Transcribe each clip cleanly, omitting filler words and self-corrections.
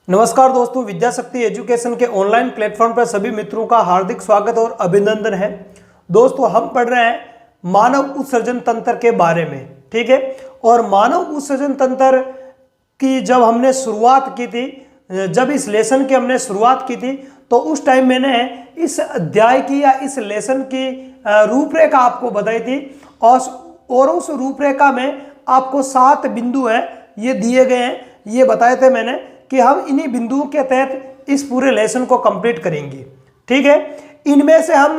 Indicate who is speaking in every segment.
Speaker 1: नमस्कार दोस्तों, विद्या शक्ति एजुकेशन के ऑनलाइन प्लेटफॉर्म पर सभी मित्रों का हार्दिक स्वागत और अभिनंदन है। दोस्तों, हम पढ़ रहे हैं मानव उत्सर्जन तंत्र के बारे में, ठीक है। और मानव उत्सर्जन तंत्र की जब हमने शुरुआत की थी, जब इस लेसन की हमने शुरुआत की थी, तो उस टाइम मैंने इस अध्याय की या इस लेसन की रूपरेखा आपको बताई थी। और उस रूपरेखा में आपको 7 बिंदु हैं, ये दिए गए हैं, ये बताए थे मैंने कि हम इन्हीं बिंदुओं के तहत इस पूरे लेसन को कंप्लीट करेंगे, ठीक है। इनमें से हम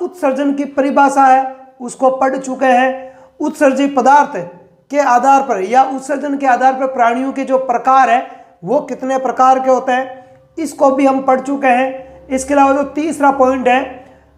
Speaker 1: उत्सर्जन की परिभाषा है उसको पढ़ चुके हैं। उत्सर्जित पदार्थ के आधार पर या उत्सर्जन के आधार पर प्राणियों के जो प्रकार है वो कितने प्रकार के होते हैं, इसको भी हम पढ़ चुके हैं। इसके अलावा जो तीसरा पॉइंट है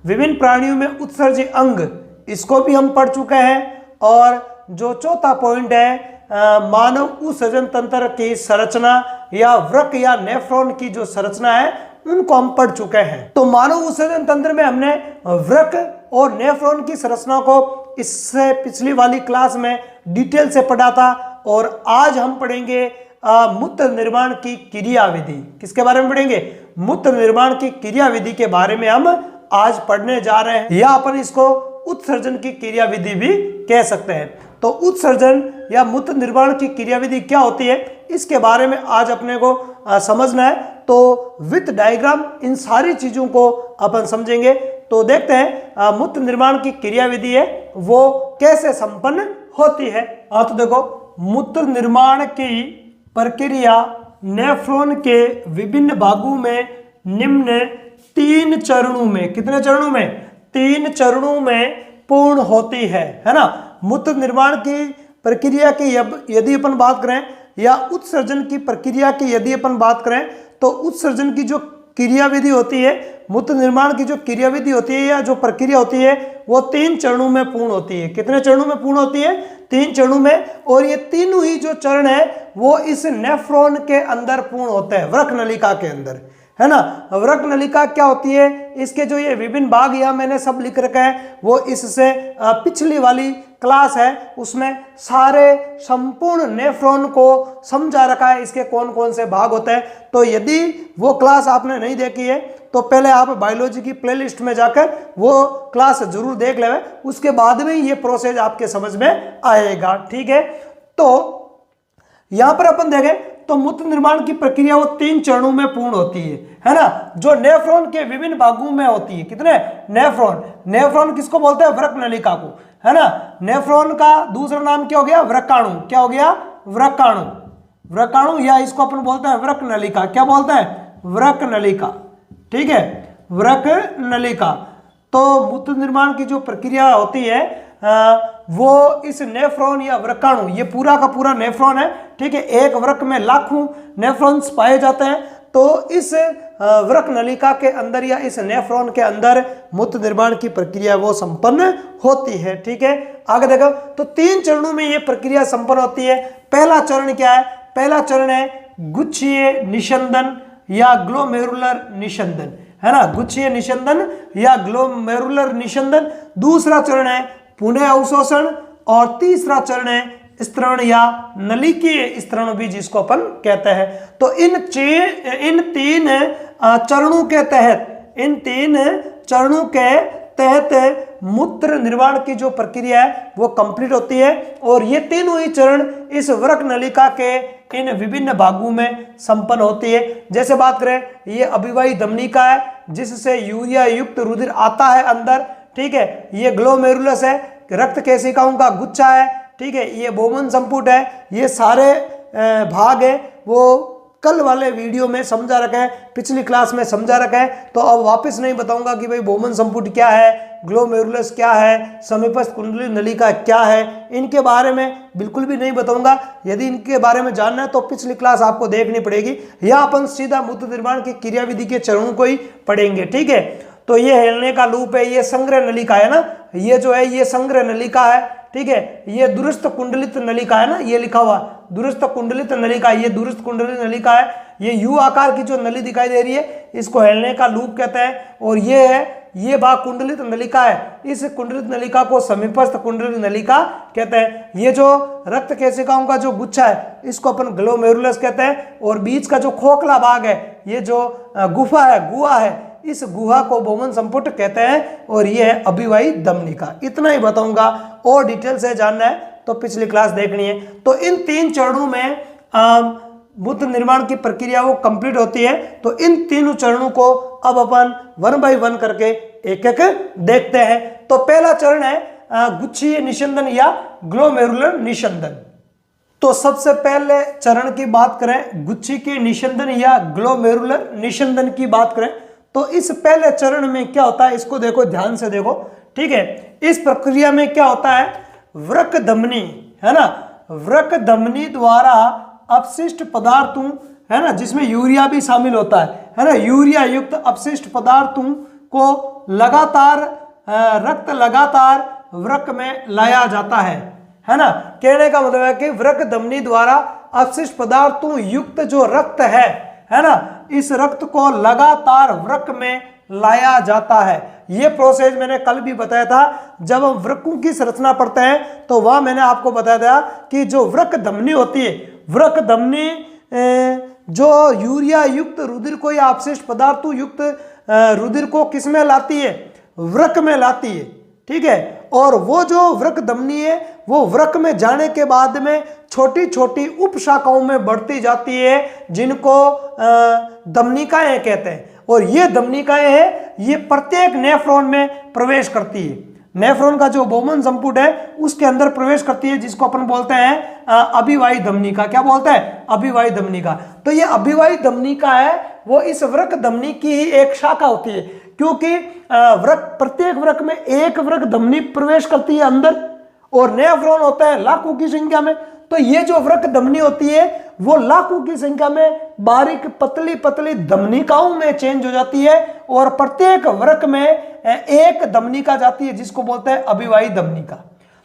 Speaker 1: विभिन्न प्राणियों में उत्सर्जित अंग, इसको भी हम पढ़ चुके हैं। और जो चौथा पॉइंट है मानव उत्सर्जन तंत्र की संरचना या वृक्क या नेफ्रॉन की जो संरचना है उनको हम पढ़ चुके हैं। तो मानव उत्सर्जन तंत्र में हमने वृक्क और नेफ्रॉन की संरचना को इससे पिछली वाली क्लास में डिटेल से पढ़ा था। और आज हम पढ़ेंगे मूत्र निर्माण की क्रियाविधि। किसके बारे में पढ़ेंगे? मूत्र निर्माण की क्रियाविधि के बारे में हम आज पढ़ने जा रहे हैं, या अपन इसको उत्सर्जन की क्रियाविधि भी कह सकते हैं। तो उत्सर्जन या मूत्र निर्माण की क्रियाविधि क्या होती है, इसके बारे में आज अपने को समझना है। तो विथ डायग्राम इन सारी चीजों को अपन समझेंगे। तो देखते हैं मूत्र निर्माण की क्रियाविधि है वो कैसे संपन्न होती है। तो देखो, मूत्र निर्माण की प्रक्रिया नेफ्रॉन के विभिन्न भागों में निम्न 3 चरणों में, कितने चरणों में? 3 चरणों में पूर्ण होती है ना। मूत्र निर्माण की प्रक्रिया की यदि अपन बात करें या उत्सर्जन की प्रक्रिया की यदि अपन बात करें, तो उत्सर्जन की जो क्रियाविधि होती है, मूत्र निर्माण की जो क्रियाविधि होती है या जो प्रक्रिया होती है वो 3 चरणों में पूर्ण होती है। कितने चरणों में पूर्ण होती है? 3 चरणों में। और ये तीनों ही जो चरण है वो इस नेफ्रॉन के अंदर पूर्ण होते हैं, वृक्क नलिका के अंदर, है ना। वृक्क नलिका क्या होती है, इसके जो ये विभिन्न भाग यहाँ मैंने सब लिख रखा है, वो इससे पिछली वाली क्लास है उसमें सारे संपूर्ण नेफ्रॉन को समझा रखा है, इसके कौन कौन से भाग होते हैं। तो यदि वो क्लास आपने नहीं देखी है तो पहले आप बायोलॉजी की प्लेलिस्ट में जाकर वो क्लास जरूर देख लें, उसके बाद में ये प्रोसेस आपके समझ में आएगा, ठीक है। तो यहां पर अपन देखें तो मूत्र निर्माण की प्रक्रिया वो 3 चरणों में पूर्ण होती है ना, जो नेफ्रॉन के विभिन्न भागों में होती है। कितने? नेफ्रॉन किसको बोलते हैं? वृक्क नलिका को, है ना। नेफ्रॉन का दूसरा नाम क्या हो गया? वृक्काणु। क्या हो गया? वृक्काणु, या इसको अपन बोलते हैं वृक्क नलिका। क्या बोलते हैं? वृक्क नलिका, ठीक है, वृक्क नलिका। तो मूत्र निर्माण की जो प्रक्रिया होती है वो इस नेफ्रॉन या वृक्काणु, ये पूरा का पूरा नेफ्रॉन है, ठीक है। एक वृक्क में लाखों नेफ्रॉन्स पाए जाते हैं। तो इस वृक्क नलिका के अंदर या इस नेफ्रॉन के अंदर मूत्र निर्माण की प्रक्रिया वो संपन्न होती है, ठीक है। आगे देखो, तो 3 चरणों में ये प्रक्रिया संपन्न होती है। पहला चरण क्या है? पहला चरण है गुच्छीय निस्यंदन या ग्लोमेरुलर निस्यंदन, है ना, गुच्छीय निस्यंदन या ग्लोमेरुलर निस्यंदन। दूसरा चरण है पुनः अवशोषण। और तीसरा चरण है स्तरण या नलिकीय स्तरण भी जिसको अपन कहते हैं। तो इन 3 चरणों के तहत मूत्र निर्माण की जो प्रक्रिया है वो कंप्लीट होती है। और ये तीनों ही चरण इस वृक्क नलिका के इन विभिन्न भागों में संपन्न होती है। जैसे बात करें, ये अभिवाही धमनिका है जिससे यूरिया युक्त रुधिर आता है अंदर, ठीक है। ये ग्लोमेरुलस है, रक्त केशिकाओं का गुच्छा है, ठीक है। ये बोमन संपुट है। ये सारे भाग है वो कल वाले वीडियो में समझा रखा है, पिछली क्लास में समझा रखा है। तो अब वापस नहीं बताऊंगा कि भाई बोमन संपुट क्या है, ग्लोमेरुलस क्या है, समीपस्थ कुंडली नलिका क्या है, इनके बारे में बिल्कुल भी नहीं बताऊंगा। यदि इनके बारे में जानना है तो पिछली क्लास आपको देखनी पड़ेगी, या अपन सीधा मूत्र निर्माण की क्रियाविधि के चरणों को ही पढ़ेंगे, ठीक है। तो ये हिलने का लूप है, ये संग्रह नलिका है ना, ये जो है ये संग्रह नलिका है, ठीक है। ये दूरस्थ कुंडलित नलिका है ना, ये लिखा हुआ दूरस्थ कुंडलित नलिका, ये दूरस्थ कुंडलित नलिका है। ये यू आकार की जो नली दिखाई दे रही है इसको हिलने का लूप कहते हैं। और ये है ये भाग कुंडलित नलिका है। इस कुंडलित नलिका को समीपस्थ कुंडलित नलिका कहते हैं। ये जो रक्त केशिकाओं का जो गुच्छा है इसको अपन ग्लोमेरुलस कहते हैं। और बीच का जो खोखला भाग है, ये जो गुफा है, गुहा है, इस गुहा को बोमन संपुट कहते हैं। और ये है अभिवाही धमनिका। इतना ही बताऊंगा, और डिटेल से जानना है तो पिछली क्लास देखनी है। तो इन 3 चरणों में मूत्र निर्माण की प्रक्रिया वो कंप्लीट होती है। तो इन तीनों चरणों को अब अपन 1 बाय 1 करके एक एक देखते हैं। तो पहला चरण है गुच्छीय निस्यंदन या ग्लोमेरुलर निस्यंदन। तो सबसे पहले चरण की बात करें, गुच्छी के निस्यंदन या ग्लोमेरुलर निस्यंदन की बात करें, तो इस पहले चरण में क्या होता है, इसको देखो, ध्यान से देखो, ठीक है। इस प्रक्रिया में क्या होता है, वृक्क धमनी, है ना, वृक्क धमनी द्वारा अपशिष्ट पदार्थों, है ना, जिसमें यूरिया भी शामिल होता है ना, यूरिया युक्त अपशिष्ट पदार्थों को लगातार रक्त लगातार वृक्क में लाया जाता है ना। कहने का मतलब है कि वृक्क धमनी द्वारा अपशिष्ट पदार्थों युक्त जो रक्त है ना, इस रक्त को लगातार वृक्क में लाया जाता है। यह प्रोसेस मैंने कल भी बताया था, जब हम वृक्कों की संरचना पढ़ते हैं तो वह मैंने आपको बताया था कि जो वृक्क धमनी होती है, वृक्क धमनी जो यूरिया युक्त रुधिर को या अपशिष्ट पदार्थों युक्त रुधिर को किस में लाती है, वृक्क में लाती है, ठीक है। और वो जो वृक्क धमनी है वो वृक्क में जाने के बाद में छोटी छोटी उप शाखाओं में बढ़ती जाती है, जिनको धमनिकाएं कहते हैं। और ये धमनिकाएं हैं, ये प्रत्येक नेफ्रॉन में प्रवेश करती है। नेफ्रॉन का जो बोमन संपुट है उसके अंदर प्रवेश करती है, जिसको अपन बोलते हैं अभिवाही धमनिका। क्या बोलते हैं, अभिवाही धमनिका। तो ये अभिवाही धमनिका है वो इस वृक्क धमनी की ही एक शाखा होती है, क्योंकि प्रत्येक वृक्क में एक वृक्क धमनी प्रवेश करती है अंदर, और नेफ्रॉन होता है लाखों की संख्या में। तो ये जो वृक्क धमनी होती है वो लाखों की संख्या में बारीक पतली पतली धमनिकाओं में चेंज हो जाती है, और प्रत्येक वृक्क में एक धमनिका जाती है, जिसको बोलते हैं अभिवाही धमनिका।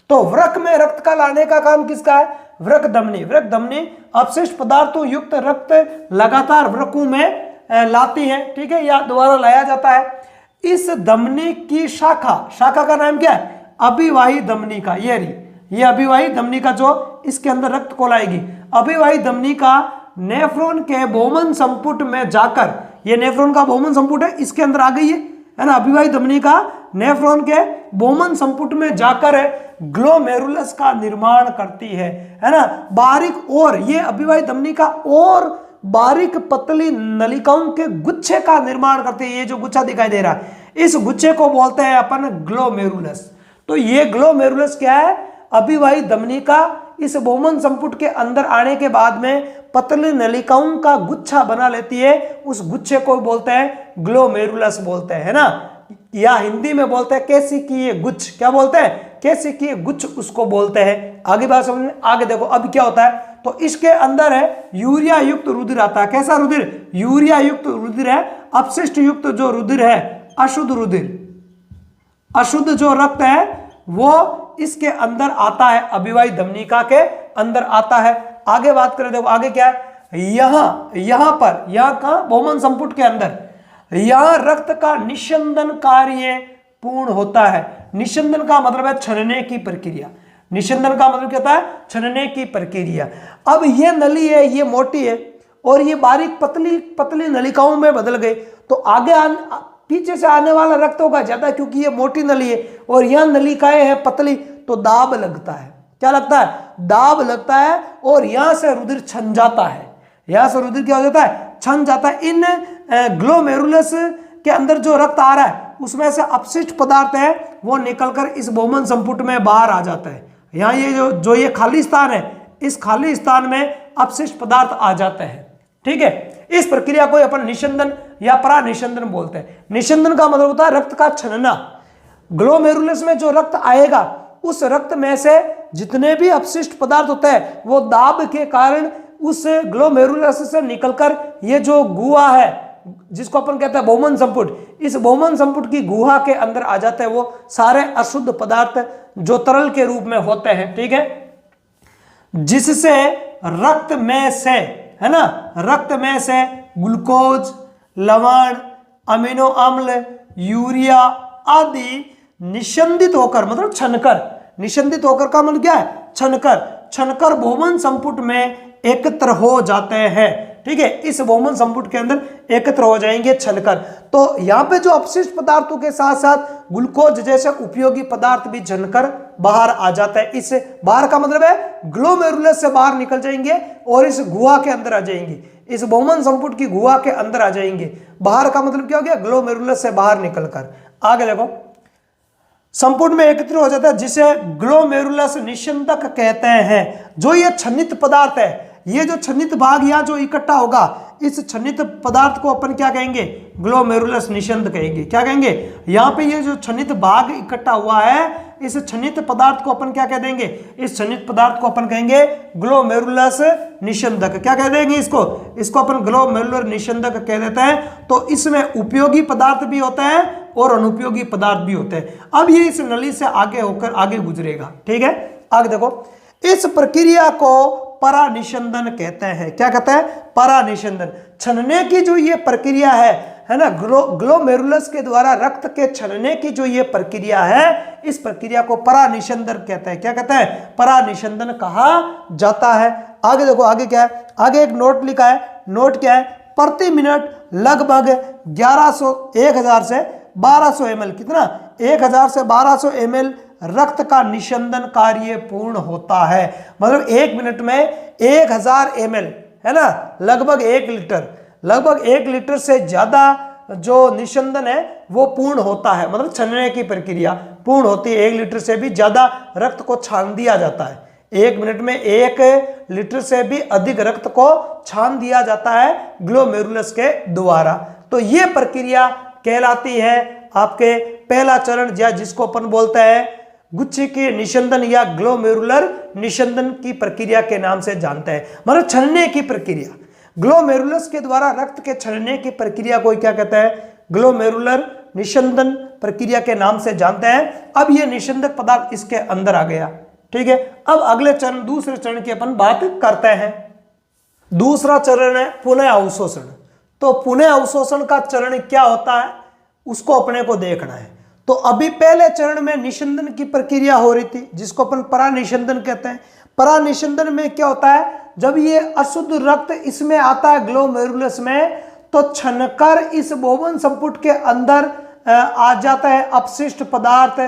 Speaker 1: तो वृक्क में रक्त का लाने का काम किसका है, वृक्क धमनी। वृक्क धमनी अपशिष्ट पदार्थों युक्त रक्त लगातार वृक्कों में लाती है, ठीक है, या द्वारा लाया जाता है। इस धमनी की शाखा का नाम क्या है, अभिवाही धमनिका। ये अभिवाही धमनिका जो इसके अंदर रक्त को लाएगी। अभिवाही धमनिका नेफ्रॉन के बोमन संपुट में जाकर, ये नेफ्रॉन का बोमन संपुट है, इसके अंदर आ गई है ना। अभिवाही धमनिका नेफ्रॉन के बोमन संपुट में जाकर ग्लोमेरुलस का निर्माण करती है ना, बारीक। और ये अभिवाही धमनिका और बारीक पतली नलिकाओं के गुच्छे का निर्माण करती है। ये जो गुच्छा दिखाई दे रहा है, इस गुच्छे को बोलते हैं अपन ग्लोमेरुलस। तो ये ग्लोमेरुलस क्या है, अभिवाही धमनिका इस बोमन संपुट के अंदर आने के बाद में पतली नलिकाओं का गुच्छा बना लेती है। उस गुच्छे को बोलते हैं ग्लोमेरुलस बोलते हैं ना, या हिंदी में बोलते हैं केशिकीय गुच्छ। क्या बोलते हैं, केशिकीय गुच्छ उसको बोलते हैं। आगे बात समझ में, आगे देखो अब क्या होता है। तो इसके अंदर है यूरिया युक्त रुधिर आता है। कैसा रुधिर, यूरिया युक्त रुधिर है। अपशिष्ट युक्त जो रुधिर है, अशुद्ध रुधिर, अशुद्ध जो रक्त है वो इसके अंदर आता है, अभिवाही धमनिका के अंदर आता है। आगे बात करें, देखो आगे क्या है, यहां पर, यहां का बोमन संपुट के अंदर, यहां रक्त का निस्यंदन कार्य पूर्ण होता है। निस्यंदन का मतलब है छनने की प्रक्रिया। निस्यंदन का मतलब क्या होता है, छनने की प्रक्रिया। अब ये नली है, ये मोटी है, और ये बारीक पतली पतली नलिकाओं में बदल गई। तो आगे पीछे से आने वाला रक्त होगा ज्यादा, क्योंकि ये मोटी नली है, और यहां नलिकाएं हैं पतली, तो दाब लगता है। क्या लगता है, दाब लगता है, और यहां से रुधिर छन जाता है। यहां से रुधिर क्या हो जाता है, छन जाता है। इन ग्लोमेरुलस के अंदर जो रक्त आ रहा है उसमें से अपशिष्ट पदार्थ है वो निकलकर इस बोमन संपुट में बाहर आ जाता है। यहाँ ये जो ये खाली स्थान है, इस खाली स्थान में अपशिष्ट पदार्थ आ जाते हैं, ठीक है। इस प्रक्रिया को अपन निस्यंदन या परानिस्यंदन बोलते हैं। निस्यंदन का मतलब होता है रक्त का छनना। ग्लोमेरुलस में जो रक्त आएगा उस रक्त में से जितने भी अपशिष्ट पदार्थ होते हैं वो दाब के कारण उस ग्लोमेरुलस से निकलकर ये जो गुहा है, जिसको अपन कहते हैं बोमन संपुट, इस बोमन संपुट की गुहा के अंदर आ जाते हैं वो सारे अशुद्ध पदार्थ जो तरल के रूप में होते हैं, ठीक है। जिससे रक्त में से, है ना, रक्त में से ग्लूकोज, लवण, अमीनो अम्ल, यूरिया आदि निशंदित होकर, मतलब छनकर, निशंदित होकर का मतलब क्या है, छनकर बहुमन संपुट में एकत्र हो जाते हैं। ठीक है, इस बहुमन संपुट के अंदर एकत्र हो जाएंगे छनकर। तो यहाँ पे जो अपशिष्ट पदार्थों के साथ साथ ग्लूकोज जैसे उपयोगी पदार्थ भी छनकर बाहर आ जाता है। इस बाहर का मतलब है ग्लोमेरुलस से बाहर निकल जाएंगे और इस गुहा के अंदर आ जाएंगे, इस बहुमन संपुट की गुहा के अंदर आ जाएंगे। बाहर का मतलब क्या हो गया, ग्लोमेरुलस से बाहर निकलकर। आगे देखो, संपुट में एकत्रित हो जाता है जिसे ग्लोमेरुलस निशंदक कहते हैं। जो ये छन्नित पदार्थ है, ये जो छन्नित भाग यहाँ जो इकट्ठा होगा, इस छन्नित पदार्थ को अपन क्या कहेंगे, ग्लोमेरुलस निशंद कहेंगे। क्या कहेंगे, यहाँ पे ये जो छन्नित भाग इकट्ठा हुआ है, इस छन्नित पदार्थ को अपन क्या कह देंगे, इस छन्नित पदार्थ को अपन कहेंगे ग्लोमेरुलस निशंदक। क्या कह देंगे इसको अपन ग्लोमेरुलर निशंदक कह देते हैं। तो इसमें उपयोगी पदार्थ भी होते हैं और अनुपयोगी पदार्थ भी होते हैं। अब ये इस नली से आगे होकर आगे गुजरेगा। ठीक है, आगे देखो, इस प्रक्रिया को परानिशंदन कहते हैं। क्या कहते हैं, परानिशंदन। छनने की जो ये प्रक्रिया है ना, ग्लोमेरुलस के द्वारा रक्त के छनने की जो ये प्रक्रिया है, इस प्रक्रिया को परानिशंदन कहते हैं। क्या कहते हैं, परानिशंदन कहा जाता है। आगे देखो, आगे क्या है, आगे एक नोट लिखा है। नोट क्या है, प्रति मिनट लगभग 1000 से 1200 ml, कितना, 1000 से 1200 ml रक्त का निशंदन कार्य पूर्ण होता है। मतलब 1 मिनट में 1000 ml, है ना, लगभग 1 लीटर से ज्यादा जो निशंदन है वो पूर्ण होता है। मतलब छनने की प्रक्रिया पूर्ण होती है, 1 लीटर से भी ज्यादा रक्त को छान दिया जाता है। 1 मिनट में 1 लीटर से भी अधिक रक्त को छान दिया जाता है ग्लोमेरुलस के द्वारा। तो ये प्रक्रिया कहलाती है आपके पहला चरण, या जिसको अपन बोलते हैं गुच्छे के निशंदन या ग्लोमेरुलर निशंदन की प्रक्रिया के नाम से जानते हैं। मतलब छनने की प्रक्रिया, ग्लोमेरुलस के द्वारा रक्त के छनने की प्रक्रिया को क्या कहते हैं, ग्लोमेरुलर निशंदन प्रक्रिया के नाम से जानते हैं। अब ये निशंदक पदार्थ इसके अंदर आ गया। ठीक है, अब अगले चरण, दूसरे चरण की अपन बात करते हैं। दूसरा चरण है पुनः अवशोषण। तो पुनः अवशोषण का चरण क्या होता है उसको अपने को देखना है। तो अभी पहले चरण में निशंदन की प्रक्रिया हो रही थी, जिसको अपन परानिशंदन कहते हैं। परानिशंदन में क्या होता है, जब ये अशुद्ध रक्त इसमें आता है ग्लोमेरुलस में, तो छनकर इस बहुमन संपुट के अंदर आ जाता है अपशिष्ट पदार्थ,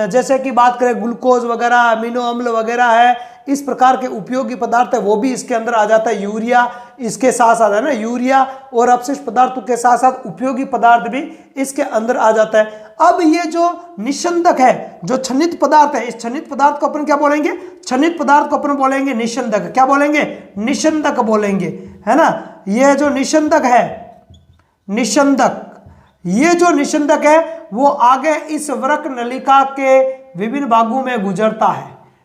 Speaker 1: जैसे कि बात करें ग्लूकोज वगैरह, अमीनो अम्ल वगैरह है, इस प्रकार के उपयोगी पदार्थ है वो भी इसके अंदर आ जाता है। यूरिया इसके साथ साथ है ना, यूरिया और अपशिष्ट पदार्थों के साथ साथ उपयोगी पदार्थ भी इसके अंदर आ जाता है। अब ये जो निशंदक है, जो छन्नित पदार्थ है, इस छन्नित पदार्थ को अपन क्या बोलेंगे, छन्नित पदार्थ को अपन बोलेंगे निशंदक। क्या बोलेंगे, निशंदक बोलेंगे, है ना। ये जो निशंदक है, निशंदक, ये जो निशंदक है वो आगे इस वृक्क नलिका के विभिन्न भागों में गुजरता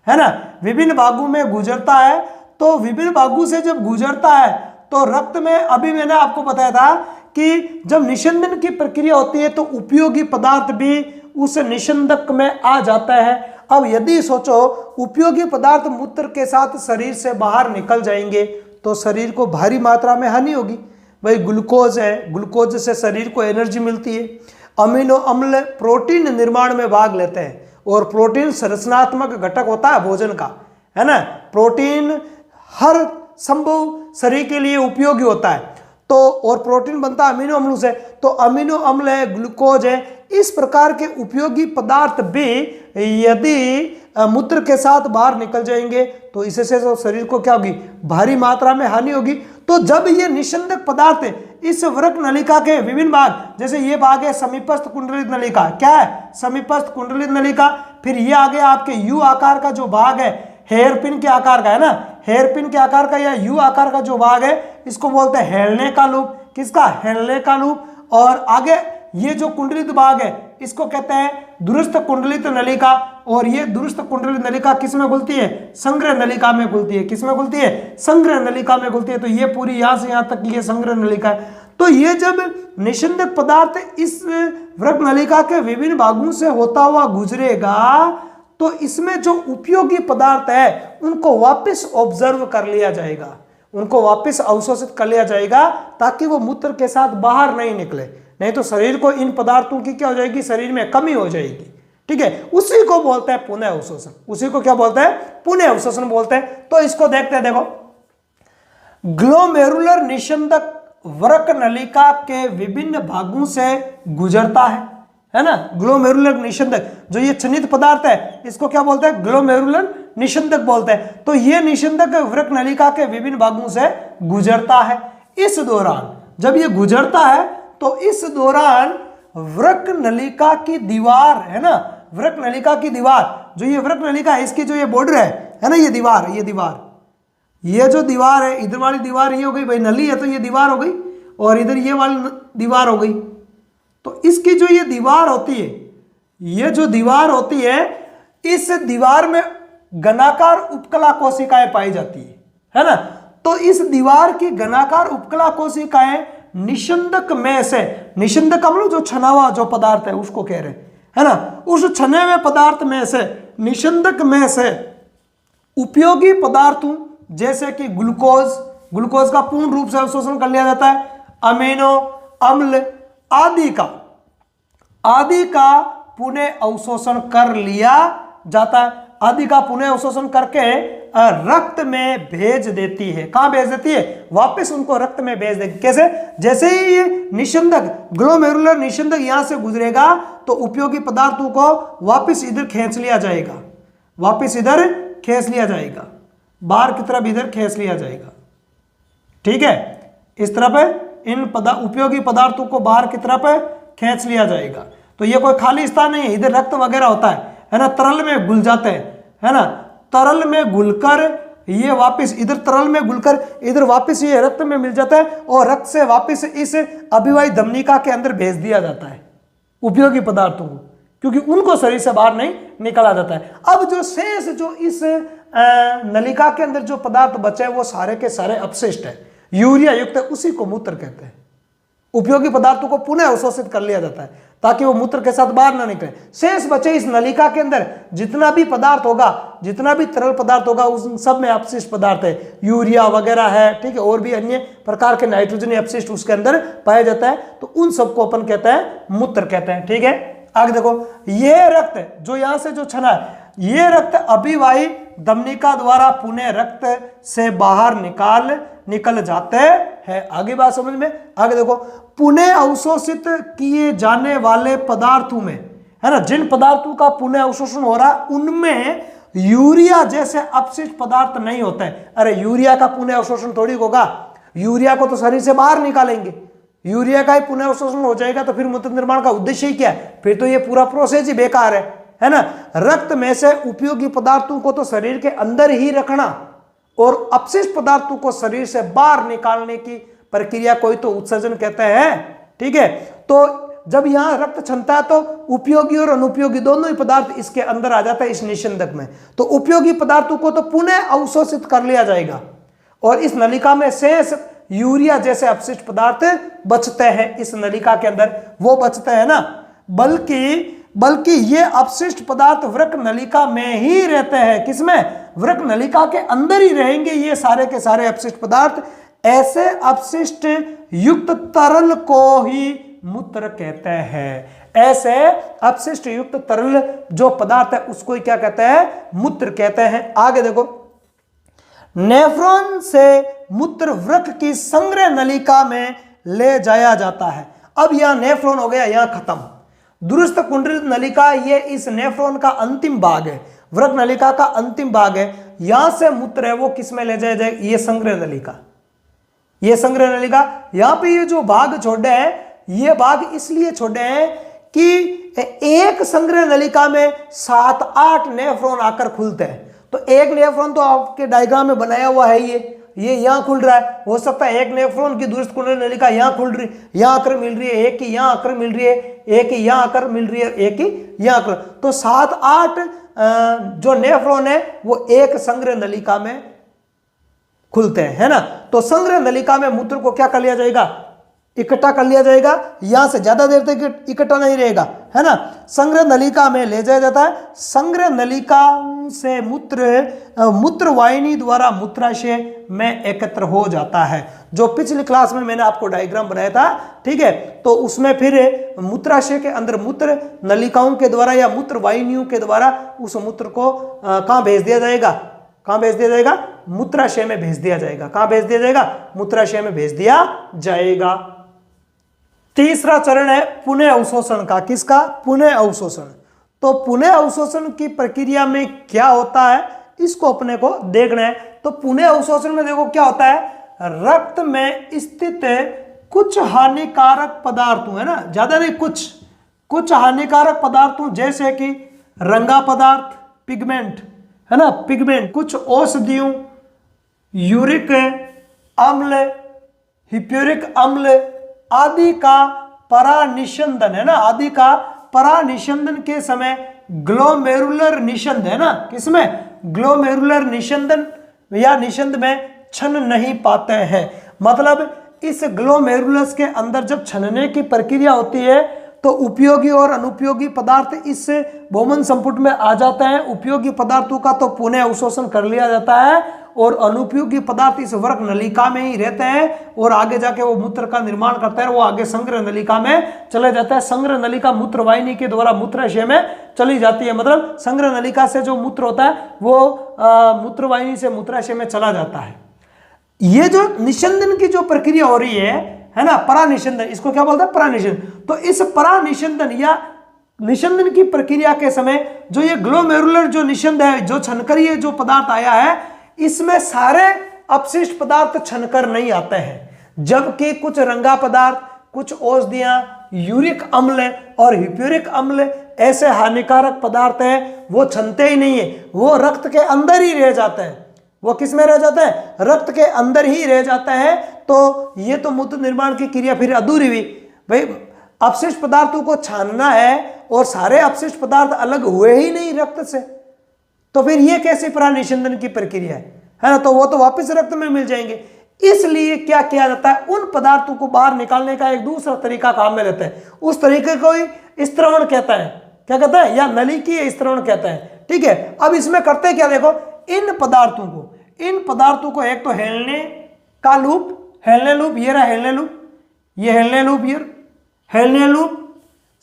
Speaker 1: है ना, विभिन्न भागों में गुजरता है। तो विभिन्न भागों से जब गुजरता है तो रक्त में, अभी मैंने आपको बताया था कि जब निशंदन की प्रक्रिया होती है तो उपयोगी पदार्थ भी उस निशंदक में आ जाता है। अब यदि सोचो उपयोगी पदार्थ मूत्र के साथ शरीर से बाहर निकल जाएंगे तो शरीर को भारी मात्रा में हानि होगी। भाई ग्लूकोज है, ग्लूकोज से शरीर को एनर्जी मिलती है। अमीनो अम्ल प्रोटीन निर्माण में भाग लेते हैं और प्रोटीन संरचनात्मक घटक होता है भोजन का, है ना। प्रोटीन हर संभव शरीर के लिए उपयोगी होता है। तो और प्रोटीन बनता है अमीनो अम्लों से, तो अमीनो अम्ल है, ग्लूकोज है, इस प्रकार के उपयोगी पदार्थ भी यदि मूत्र के साथ बाहर निकल जाएंगे तो इससे तो शरीर को क्या होगी, भारी मात्रा में हानि होगी। तो जब ये निशंदक पदार्थ इस वृक्क नलिका के विभिन्न भाग, जैसे ये भाग है समीपस्थ कुंडलित नलिका, क्या है, समीपस्थ कुंडलित नलिका। फिर ये आगे आपके यू आकार का जो भाग है, हेयर पिन के आकार का, है ना, हेयर पिन के आकार का या यू आकार का जो भाग है इसको बोलते हैं हेलने का लूप। किसका, हेलने का लूप। और आगे ये जो कुंडलित भाग है इसको कहते हैं दूरस्थ कुंडलित नलिका। और ये दूरस्थ कुंडलित नलिका किस में खुलती है, संग्रह नलिका में खुलती है। किस में खुलती है, संग्रह नलिका में खुलती है। तो ये पूरी यहां से यहां तक ये संग्रह नलिका है। तो ये जब निशंदक पदार्थ इस वृक्क नलिका के विभिन्न भागों से होता हुआ गुजरेगा तो इसमें जो उपयोगी पदार्थ है उनको वापस ऑब्जर्व कर लिया जाएगा, उनको वापस अवशोषित कर लिया जाएगा ताकि वो मूत्र के साथ बाहर नहीं निकले, नहीं तो शरीर को इन पदार्थों की क्या हो जाएगी, शरीर में कमी हो जाएगी। ठीक है, उसी को बोलते हैं पुनः अवशोषण। उसी को क्या बोलते हैं, पुनः अवशोषण बोलते हैं। तो इसको देखते हैं, देखो ग्लोमेरुलर निस्यंदक वृक्क नलिका के विभिन्न भागों से गुजरता है ना। ग्लोमेरुलर निस्यंदक जो ये छनित पदार्थ है इसको क्या बोलते हैं, ग्लोमेरुलर निस्यंदक बोलते हैं। तो ये निस्यंदक वृक्क नलिका के विभिन्न भागों से गुजरता है। इस दौरान जब ये गुजरता है तो इस दौरान वृक्क नलिका की दीवार है ना, वृक्क नलिका की दीवार, जो ये वृक्क नलिका है इसकी जो ये बॉर्डर है ना, ये दीवार, ये जो दीवार है, इधर वाली दीवार ये हो गई भाई, नली है तो ये दीवार हो गई, और इधर ये वाली दीवार हो गई। तो इसकी जो ये दीवार होती है, ये जो दीवार होती है, इस दीवार में घनाकार उपकला कोशिकाएं पाई जाती है ना। तो इस दीवार की घनाकार उपकला कोशिकाएं निस्यंदक में से, निस्यंदक का मतलब जो छना हुआ जो पदार्थ है उसको कह रहे है ना, उस छने हुए पदार्थ में से, निस्यंदक में से उपयोगी पदार्थों जैसे कि ग्लूकोज का पूर्ण रूप से अवशोषण कर लिया जाता है, अमीनो अम्ल आदि का पुनः अवशोषण कर लिया जाता है। आदि का पुनः अवशोषण करके रक्त में भेज देती है। कहां भेज देती है, वापस उनको रक्त में भेज देती। कैसे, जैसे ही ये निस्यंदक ग्लोमेरुलर निस्यंदक यहां से गुजरेगा तो उपयोगी पदार्थों को वापस इधर खींच लिया जाएगा, वापस इधर खींच लिया जाएगा, बाहर की तरफ इधर खींच लिया जाएगा। ठीक है, इस तरफ इन उपयोगी पदार्थों को बाहर की तरफ खींच लिया जाएगा। तो ये कोई खाली स्थान नहीं है, इधर रक्त वगैरह होता है ना, तरल में घुल जाते हैं है ना, तरल में घुलकर ये वापस इधर तरल में घुलकर इधर वापस ये रक्त में मिल जाता है, और रक्त से वापस इस अभिवाही धमनिका के अंदर भेज दिया जाता है उपयोगी पदार्थों को, क्योंकि उनको शरीर से बाहर नहीं निकाला जाता है। अब जो शेष जो इस नलिका के अंदर जो पदार्थ बचे हैं वो सारे के सारे अपशिष्ट है, यूरिया युक्त है, उसी को मूत्र कहते हैं। उपयोगी पदार्थों को पुनः अवशोषित कर लिया जाता है ताकि वो मूत्र के साथ बाहर ना निकले। शेष बचे इस नलिका के अंदर जितना भी पदार्थ होगा, जितना भी तरल पदार्थ होगा, उस सब में अपशिष्ट पदार्थ है, यूरिया वगैरह है, ठीक है, और भी अन्य प्रकार के नाइट्रोजन अपशिष्ट उसके अंदर पाया जाता है। तो उन सबको अपन कहते हैं मूत्र कहते हैं। ठीक है, आगे देखो, ये रक्त जो यहां से जो छना है, ये रक्त अभिवाही धमनिका द्वारा पुनः रक्त से बाहर निकल जाते हैं। आगे बात समझ में, आगे देखो, पुनः अवशोषित किए जाने वाले पदार्थों में है ना, जिन पदार्थों का पुनः अवशोषण हो रहा है उनमें यूरिया जैसे अपशिष्ट पदार्थ नहीं होते हैं। अरे यूरिया का पुनः अवशोषण थोड़ी होगा, यूरिया को तो शरीर से बाहर निकालेंगे, यूरिया का ही पुनः अवशोषण हो जाएगा तो फिर मूत्र निर्माण का उद्देश्य ही क्या है, फिर तो ये पूरा प्रोसेस ही बेकार है ना। रक्त में से उपयोगी पदार्थों को तो शरीर के अंदर ही रखना और अपशिष्ट पदार्थों को शरीर से बाहर निकालने की प्रक्रिया को तो उत्सर्जन कहते हैं। ठीक है, तो जब यहां रक्त छनता है तो उपयोगी और अनुपयोगी दोनों ही पदार्थ इसके अंदर आ जाता है इस निस्यंदक में। तो उपयोगी पदार्थों को तो पुनः अवशोषित कर लिया जाएगा और इस नलिका में शेष यूरिया जैसे अपशिष्ट पदार्थ बचते हैं इस नलिका के अंदर, वो बचते हैं ना, बल्कि ये अपशिष्ट पदार्थ वृक्क नलिका में ही रहते हैं। किसमें, वृक्क नलिका के अंदर ही रहेंगे ये सारे के सारे अपशिष्ट पदार्थ। ऐसे अपशिष्ट युक्त तरल को ही मूत्र कहते हैं। ऐसे अपशिष्ट युक्त तरल जो पदार्थ है उसको ही क्या कहते हैं, मूत्र कहते हैं। आगे देखो, नेफ्रॉन से मूत्र वृक्क की संग्रह नलिका में ले जाया जाता है। अब यहां नेफ्रॉन हो गया, यहां खत्म। दुरुस्त कुंडलित नलिका ये इस नेफ्रॉन का अंतिम भाग है, वृक्क नलिका का अंतिम भाग है। यहां से मूत्र है वो किस में ले जाया जाए, ये संग्रह नलिका, ये संग्रह नलिका। यहां पे ये जो भाग छोड़े हैं, ये भाग इसलिए छोड़े हैं कि एक संग्रह नलिका में 7-8 नेफ्रॉन आकर खुलते हैं। तो एक नेफ्रॉन तो आपके डायग्राम में बनाया हुआ है, ये यहां खुल रहा है। हो सकता है एक नेफ्रॉन की दुरुस्त कुंडलित नलिका यहां खुल रही, यहां आकर मिल रही है, एक ही यहां आकर मिल रही है, एक ही यहां आकर मिल रही है, एक ही यहां आकर। तो 7-8 जो नेफ्रॉन है वो एक संग्रह नलिका में खुलते हैं, है ना। तो संग्रह नलिका में मूत्र को क्या कर लिया जाएगा, इकट्ठा कर लिया जाएगा। यहां से ज्यादा देर तक इकट्ठा नहीं रहेगा, है ना, संग्रह नलिका में ले जाया जाता है। संग्रह नलिका से मूत्र वाहिनी द्वारा मूत्राशय में एकत्र हो जाता है। जो पिछली क्लास में मैंने आपको डायग्राम बनाया था, ठीक है, तो उसमें फिर मूत्राशय के अंदर मूत्र नलिकाओं के द्वारा या मूत्र वाहिनियों के द्वारा उस मूत्र को कहाँ भेज दिया जाएगा, कहाँ भेज दिया जाएगा, मूत्राशय में भेज दिया जाएगा। कहाँ भेज दिया जाएगा, मूत्राशय में भेज दिया जाएगा। तीसरा चरण है पुनः अवशोषण का। किसका, पुनः अवशोषण। तो पुनः अवशोषण की प्रक्रिया में क्या होता है इसको अपने को देखना है। तो पुनः अवशोषण में देखो क्या होता है, रक्त में स्थित कुछ हानिकारक पदार्थों, है ना, ज्यादा नहीं, कुछ हानिकारक पदार्थों जैसे कि रंगा पदार्थ, पिगमेंट, है ना, पिगमेंट, कुछ औषधियों, यूरिक अम्ल, हिप्यूरिक अम्ल आदि का परानिषंदन, है ना, आदि का परानिषंदन के समय ग्लोमेरुलर निषंद, है ना, किसमें, ग्लोमेरुलर निषंदन या निषंद में छन नहीं पाते हैं। मतलब इस ग्लोमेरुलस के अंदर जब छनने की प्रक्रिया होती है तो उपयोगी और अनुपयोगी पदार्थ इस बोमन संपुट में आ जाते हैं। उपयोगी पदार्थों का तो पुनः अवशोषण कर लिया जाता है और अनुपयोगी पदार्थ इस वर्क नलिका में ही रहते हैं और आगे जाके वो मूत्र का निर्माण करते हैं, वो आगे संग्रह नलिका में चले जाता है। संग्रह नलिका मूत्र वाहिनी के द्वारा मूत्राशय में चली जाती है। मतलब संग्रह नलिका से जो मूत्र होता है वो मूत्र वाहिनी से मूत्राशय में चला जाता है। ये जो निषंदन की जो प्रक्रिया हो रही है ना, परानिषंदन, इसको क्या बोलते हैं, परानिषंदन। तो इस परानिषंदन या निषंदन की प्रक्रिया के समय जो ये ग्लोमेरुलर जो निषंद है, जो छनकर ये जो पदार्थ आया है, इसमें सारे अपशिष्ट पदार्थ छनकर नहीं आते हैं, जबकि कुछ रंगा पदार्थ, कुछ औषधियां, यूरिक अम्ल और हिप्यूरिक अम्ल ऐसे हानिकारक पदार्थ हैं वो छनते ही नहीं है, वो रक्त के अंदर ही रह जाते हैं। वो किस में रह जाते हैं, रक्त के अंदर ही रह जाता है। तो ये तो मूत्र निर्माण की क्रिया फिर अधूरी हुई। भाई अपशिष्ट पदार्थों को छानना है और सारे अपशिष्ट पदार्थ अलग हुए ही नहीं रक्त से, तो फिर ये कैसे परानिषंदन की प्रक्रिया है ना, तो वो तो वापस रक्त में मिल जाएंगे। इसलिए क्या किया जाता है, उन पदार्थों को बाहर निकालने का एक दूसरा तरीका काम में लेते हैं। उस तरीके को ही स्त्रवण कहता है। क्या कहता है, या नलिकीय स्त्रवण कहता है। ठीक है, अब इसमें करते क्या, देखो इन पदार्थों को एक तो हेलने का लूप, हेलने लूप, ये रहा हेलने लूप, ये हेलने लूप, ये हेलने लूप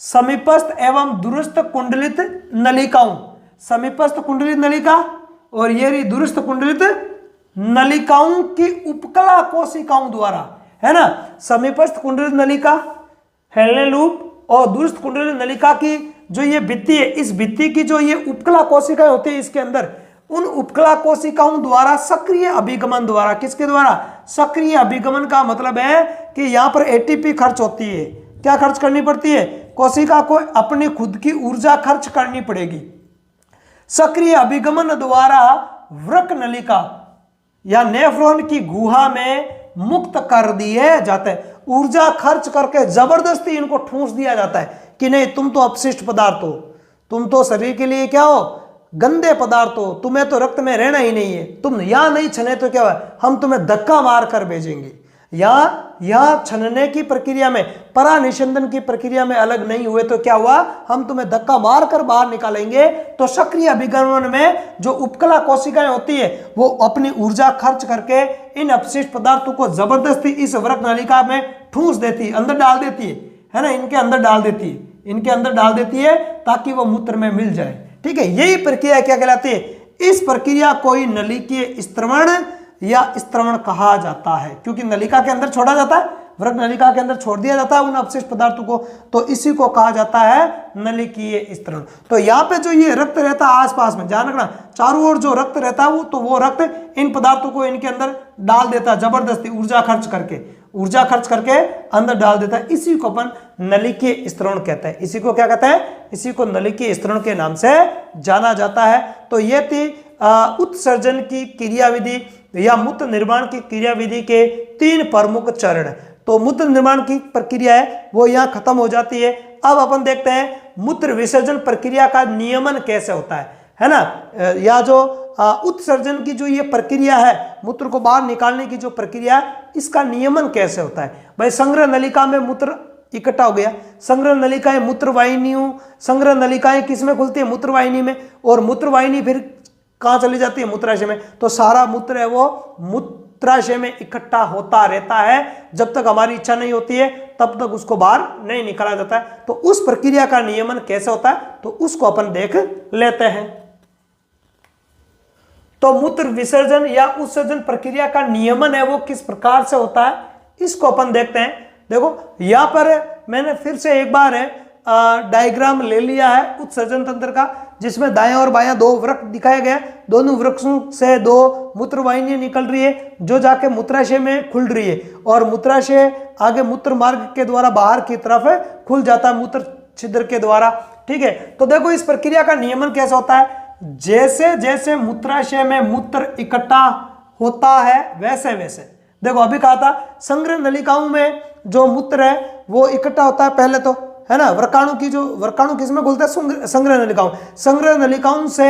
Speaker 1: समीपस्थ एवं दूरस्थ कुंडलित नलिकाओं, समीपस्थ कुंडलित नलिका और ये रही दूरस्थ कुंडलित नलिकाओं की उपकला कोशिकाओं द्वारा, है ना, समीपस्थ कुंडलित नलिका, हेलने लूप और दूरस्थ कुंडलित नलिका की जो ये भित्ति है, इस भित्ति की जो ये उपकला कोशिकाएं होती है इसके अंदर, उन उपकला कोशिकाओं द्वारा सक्रिय अभिगमन द्वारा, किसके द्वारा, सक्रिय अभिगमन का मतलब है कि यहां पर एटीपी खर्च होती है। क्या खर्च करनी पड़ती है, कोशिका को अपनी खुद की ऊर्जा खर्च करनी पड़ेगी। सक्रिय अभिगमन द्वारा वृक्क नलिका या नेफ्रॉन की गुहा में मुक्त कर दिए जाते हैं। ऊर्जा खर्च करके जबरदस्ती इनको ठूंस दिया जाता है कि नहीं, तुम तो अपशिष्ट पदार्थ हो, तुम तो शरीर के लिए क्या हो, गंदे पदार्थ हो, तुम्हें तो रक्त में रहना ही नहीं है, तुम यहां नहीं छने तो क्या हुआ, हम तुम्हें धक्का मार कर भेजेंगे। यहां छनने की प्रक्रिया में, परानिषंदन की प्रक्रिया में अलग नहीं हुए तो क्या हुआ, हम तुम्हें धक्का मार कर बाहर निकालेंगे। तो सक्रिय अभिगमन में जो उपकला कोशिकाएं होती है वो अपनी ऊर्जा खर्च करके इन अपशिष्ट पदार्थों को जबरदस्ती इस वृक्क नलिका में ठूंस देती है, अंदर डाल देती है ना, इनके अंदर डाल देती है, इनके अंदर डाल देती है ताकि वो मूत्र में मिल जाए। ठीक है, यही प्रक्रिया क्या कहलाती है, इस प्रक्रिया को ही नलिकीय स्त्रवण या स्त्रवण कहा जाता है, क्योंकि नलिका के अंदर छोड़ा जाता है, वृक्क नलिका के अंदर छोड़ दिया जाता है उन अपशिष्ट पदार्थों को, तो इसी को कहा जाता है नलिकीय स्त्रवण। तो यहाँ पे जो ये रक्त रहता है आसपास में, ध्यान रखना, चारों ओर जो रक्त रहता है वो रक्त इन पदार्थों को इनके अंदर डाल देता है जबरदस्ती, ऊर्जा खर्च करके अंदर डाल देता है। इसी को अपन नलिकीय स्त्रवण कहते हैं। इसी को क्या कहते हैं, इसी को नलिकीय स्त्रवण के नाम से जाना जाता है। तो ये थी उत्सर्जन की क्रियाविधि या मूत्र निर्माण की क्रियाविधि के 3 प्रमुख चरण। तो मूत्र निर्माण की प्रक्रिया है वो यहाँ खत्म हो जाती है। अब अपन देखते हैं मूत्र विसर्जन प्रक्रिया का नियमन कैसे होता है ना, या जो उत्सर्जन की जो ये प्रक्रिया है, मूत्र को बाहर निकालने की जो प्रक्रिया है, इसका नियमन कैसे होता है। भाई संग्रह नलिका में मूत्र इकट्ठा हो गया। संग्रह नलिकाएं मूत्रवाहिनियों, संग्रह नलिकाएं किसमें खुलती है? मूत्रवाहिनी में, और मूत्रवाहिनी फिर कहाँ चली जाती है? मूत्राशय में। तो सारा मूत्र है वो मूत्राशय में इकट्ठा होता रहता है, जब तक हमारी इच्छा नहीं होती है तब तक उसको बाहर नहीं निकाला जाता है। तो उस प्रक्रिया का नियमन कैसे होता है, तो उसको अपन देख लेते हैं। तो मूत्र विसर्जन या उत्सर्जन प्रक्रिया का नियमन है वो किस प्रकार से होता है, इसको अपन देखते हैं। देखो यहां पर मैंने फिर से एक बार डायग्राम ले लिया है उत्सर्जन तंत्र का, जिसमें दाएं और बायां दो वृक्क दिखाए गए। दोनों वृक्षों से दो मूत्रवाहिनियां निकल रही है जो जाके मूत्राशय में खुल रही है, और मूत्राशय आगे मूत्र मार्ग के द्वारा बाहर की तरफ खुल जाता है मूत्र छिद्र के द्वारा। ठीक है, तो देखो इस प्रक्रिया का नियमन कैसा होता है। जैसे जैसे मूत्राशय में मूत्र इकट्ठा होता है वैसे वैसे, देखो अभी कहा था संग्रह नलिकाओं में जो मूत्र है वो इकट्ठा होता है पहले, तो है ना, वृक्काणु की जो वृक्काणु किसमें खुलता है? संग्रह नलिकाओं। संग्रह नलिकाओं से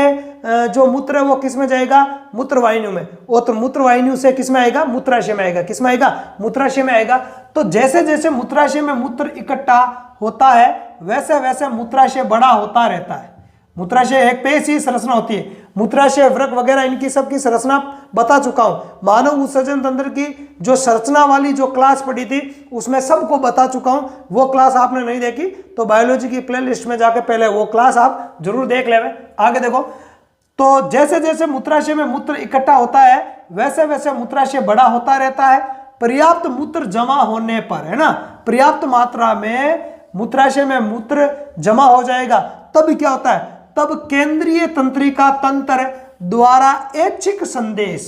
Speaker 1: जो मूत्र है वो किसमें जाएगा? मूत्रवाहिनियों में, और तो मूत्रवाहिनियों से किसमें आएगा? मूत्राशय में आएगा। किसमें आएगा? मूत्राशय में आएगा। तो जैसे जैसे मूत्राशय में मूत्र इकट्ठा होता है वैसे वैसे मूत्राशय बड़ा होता रहता है। मूत्राशय एक पेशी संरचना होती है, मूत्राशय वृक्क वगैरह इनकी सबकी संरचना बता चुका हूं। मानव उत्सर्जन तंत्र की जो संरचना वाली जो क्लास पढ़ी थी उसमें सबको बता चुका हूं। वो क्लास आपने नहीं देखी तो बायोलॉजी की प्लेलिस्ट में जाके पहले वो क्लास आप जरूर देख लेवे। आगे देखो, तो जैसे जैसे मूत्राशय में मूत्र इकट्ठा होता है वैसे वैसे मूत्राशय बड़ा होता रहता है। पर्याप्त मूत्र जमा होने पर, है ना, पर्याप्त मात्रा में मूत्राशय में मूत्र जमा हो जाएगा, तब क्या होता है? तब केंद्रीय तंत्रिका तंत्र द्वारा ऐच्छिक संदेश,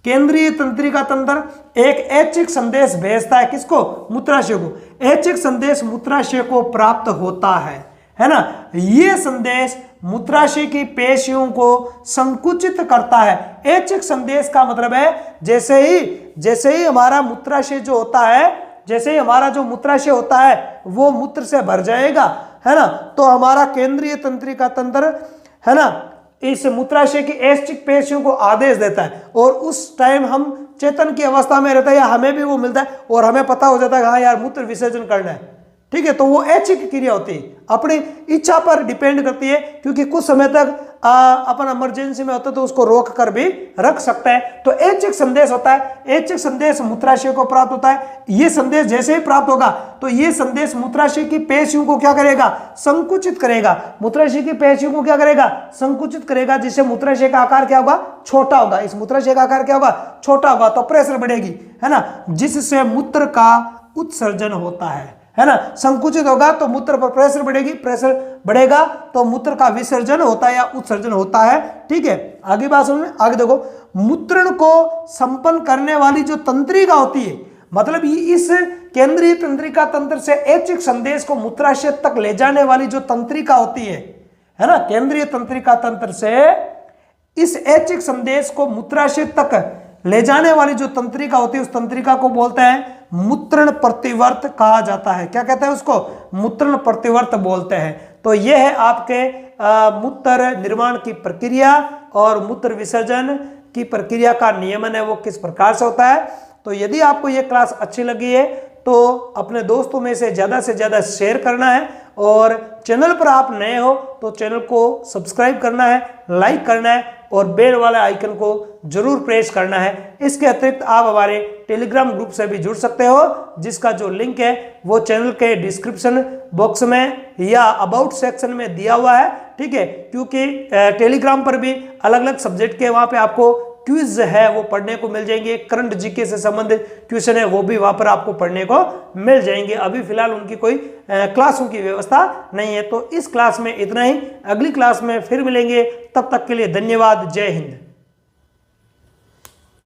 Speaker 1: केंद्रीय तंत्रिका तंत्र एक ऐच्छिक संदेश भेजता है किसको? मूत्राशय को। ऐच्छिक संदेश मूत्राशय को प्राप्त होता है ना। यह संदेश मूत्राशय की पेशियों को संकुचित करता है। ऐच्छिक संदेश का मतलब है जैसे ही हमारा मूत्राशय जो होता है, जैसे ही हमारा जो मूत्राशय होता है वो मूत्र से भर जाएगा, है ना, तो हमारा केंद्रीय तंत्रिका तंत्र, है ना, इस मूत्राशय की ऐच्छिक पेशियों को आदेश देता है, और उस टाइम हम चेतन की अवस्था में रहता है या हमें भी वो मिलता है और हमें पता हो जाता है हाँ यार मूत्र विसर्जन करना है। ठीक है, तो वो ऐच्छिक क्रिया होती है, अपनी इच्छा पर डिपेंड करती है, क्योंकि कुछ समय तक अपन इमरजेंसी में होता है तो उसको रोक कर भी रख सकता है। तो ऐच्छिक संदेश होता है, ऐच्छिक संदेश मूत्राशय को प्राप्त होता है। ये संदेश जैसे ही प्राप्त होगा तो ये संदेश मूत्राशय की पेशियों को क्या करेगा? संकुचित करेगा। मूत्राशय की पेशियों को क्या करेगा? संकुचित करेगा, जिससे मूत्राशय का आकार क्या होगा? छोटा होगा। इस मूत्राशय का आकार क्या होगा? छोटा होगा, तो प्रेशर बढ़ेगी, है ना, जिससे मूत्र का उत्सर्जन होता है ना। संकुचित होगा तो मूत्र पर प्रेशर बढ़ेगी, प्रेशर बढ़ेगा तो मूत्र का विसर्जन होता है या उत्सर्जन होता है। ठीक है, आगे बात सुनिए, आगे देखो, मूत्रण को संपन्न करने वाली जो तंत्रिका होती है, मतलब इस केंद्रीय तंत्रिका तंत्र से ऐच्छिक संदेश को मूत्राशय तक ले जाने वाली जो तंत्रिका होती है ना, केंद्रीय तंत्रिका तंत्र से इस ऐच्छिक संदेश को मूत्राशय तक ले जाने वाली जो तंत्रिका होती है उस तंत्रिका को बोलते हैं मूत्रण प्रतिवर्त कहा जाता है। क्या कहते हैं उसको? मूत्रण प्रतिवर्त बोलते हैं। तो यह है आपके मूत्र निर्माण की प्रक्रिया और मूत्र विसर्जन की प्रक्रिया का नियमन है वो किस प्रकार से होता है। तो यदि आपको यह क्लास अच्छी लगी है तो अपने दोस्तों में से ज़्यादा शेयर करना है, और चैनल पर आप नए हो तो चैनल को सब्सक्राइब करना है, लाइक करना है और बेल वाले आइकन को जरूर प्रेस करना है। इसके अतिरिक्त आप हमारे टेलीग्राम ग्रुप से भी जुड़ सकते हो, जिसका जो लिंक है वो चैनल के डिस्क्रिप्शन बॉक्स में या अबाउट सेक्शन में दिया हुआ है। ठीक है, क्योंकि टेलीग्राम पर भी अलग अलग सब्जेक्ट के वहाँ पे आपको क्विज है वो पढ़ने को मिल जाएंगे, करंट जीके से संबंधित क्वेश्चन है वो भी वहां पर आपको पढ़ने को मिल जाएंगे। अभी फिलहाल उनकी कोई क्लासों की व्यवस्था नहीं है। तो इस क्लास में इतना ही, अगली क्लास में फिर मिलेंगे, तब तक के लिए धन्यवाद। जय हिंद।